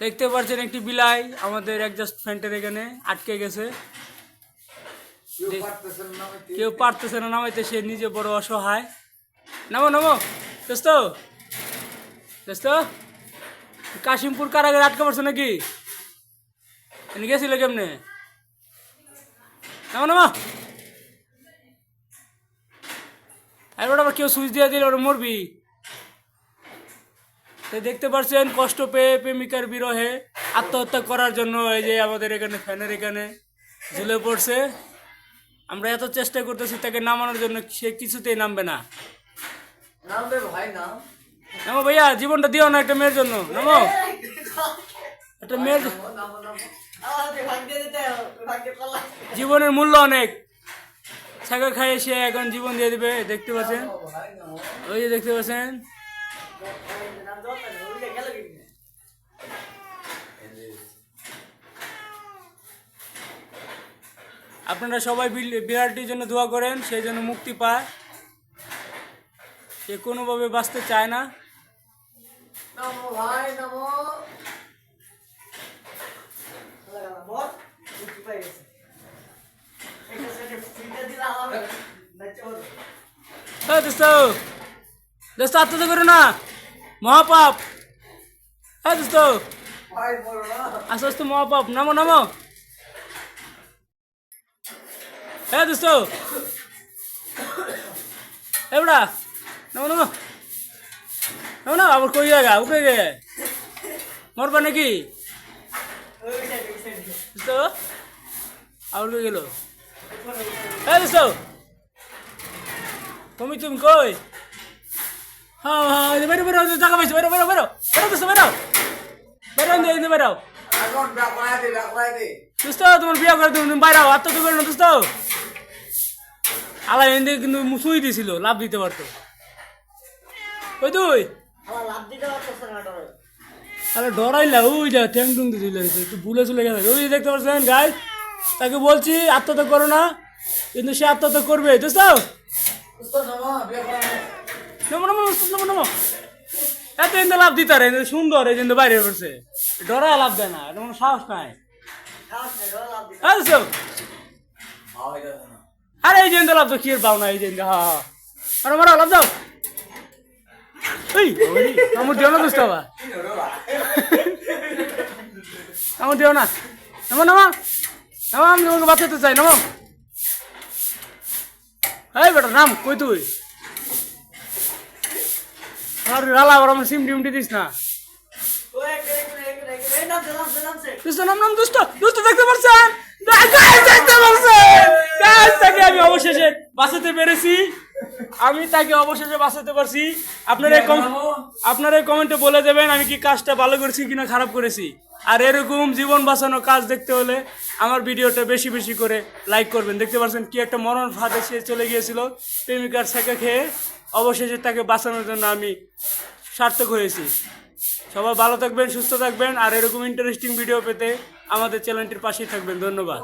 দেখতে পাচ্ছেন একটি বিলাই আমাদের অ্যাডজাস্ট ফ্যান্টের এখানে আটকে গেছে। কেউ পারতেছে না নামাইতে, সে নিজে বড় অসহায়। নামো নামো দোস্ত, দোস্ত কাশিমপুর কারাগারে আটকে পড়ছে নাকি? এনে গেছিল কেমনে? নামো নামো। এবার আবার কেউ সুইচ দিয়ে দিলে ওরা মরবি। দেখতে পাচ্ছেন কষ্ট পেয়ে প্রেমিকার বিরহে আত্মহত্যা করার জন্য এই যে আমাদের এখানে ফ্যানের এখানে ঝুলে পড়ছে। আমরা এত চেষ্টা করতেছি তাকে নামানোর জন্য, সে কিছুতেই নামবে না। নামো ভাইয়া, জীবনটা দিও না একটা মেয়ের জন্য। নামো, একটা মেয়ের জীবনের মূল্য অনেক। ছাগা খাইয়ে সে এখন জীবন দিয়ে দিবে। দেখতে পাচ্ছেন, ওই যে দেখতে পাচ্ছেন। আপনারা সবাই বিড়ালটির জন্য দোয়া করেন, সেই জন্য মুক্তি পায়। সে কোনোভাবে বাঁচতে চায় না। দোস্ত আত্মহত্যা করো না, মহাপাপ। হ্যাঁ দোস্ত, আস্তে আস্তে মহাপাপ। নামো নামো। হ্যাঁ দোস্ত, এবড়া নামো নামো নামো না। আবার কই জায়গা উঠে গে মরবা নাকি দোস্ত? আবার কই গেল? হ্যাঁ দোস্ত, তুমি তুমি কই? হ্যাঁ হ্যাঁ, বেরো বেরো, জায়গা পাইছো, বেরো বেরো বেরো বেরো দোস্ত, বেরো বেরো বেরো দোস্ত। তোমার বিয়ে করে তুমি বাইরে আত্মহত্যা করো না দোস্ত। আলা এনে কিন্তু মুসুই দিছিল, লাভ দিতে পারতো। ওই তুই আরে ডরাইলা, ওই যা ট্যাং টুং দিছিল, একটু ভুলে চলে গেছে। ওই দেখতে পাচ্ছেন গাই, তাকে বলছি আত্মহত্যা করো না, কিন্তু সে আত্মহত্যা করবে। দোস্ত এত এনে লাভ দিতে পারে, সুন্দর এই কিন্তু বাইরে পড়ছে, ডরাই লাভ দেয় না, এটা কোনো সাহস নাই। আরে এই জেন লাভ তো কি পাও না, এই জেন হ্যাঁ মারা লাভ দাও। আমার দিও না দোস্ত, আবার আমার দিও না। নামো নামো নামো, আমি তোমাকে বাঁচাতে চাই। নামো। এই বেটা নাম, কই তুই? আর রালা আবার আমার সিম ডিমটি দিস না। দুষ্ট নাম নাম দুষ্ট দুষ্ট। দেখতে পাচ্ছেন, দেখতে পাচ্ছেন তাকে আমি অবশেষে বাঁচাতে পেরেছি। আমি তাকে অবশেষে বাঁচাতে পারছি। আপনারা কমেন্টে বলে দেবেন আমি কি কাজটা ভালো করেছি কিনা খারাপ করেছি। আর এরকম জীবন বাঁচানো কাজ দেখতে হলে আমার ভিডিওটা বেশি বেশি করে লাইক করবেন। দেখতে পাচ্ছেন কি একটা মরণ ফাঁদে সে চলে গিয়েছিল প্রেমিকার ছেঁকা খেয়ে, অবশেষে তাকে বাঁচানোর জন্য আমি সার্থক হয়েছি। সবাই ভালো থাকবেন, সুস্থ থাকবেন, আর এরকম ইন্টারেস্টিং ভিডিও পেতে আমাদের চ্যানেলটির পাশেই থাকবেন। ধন্যবাদ।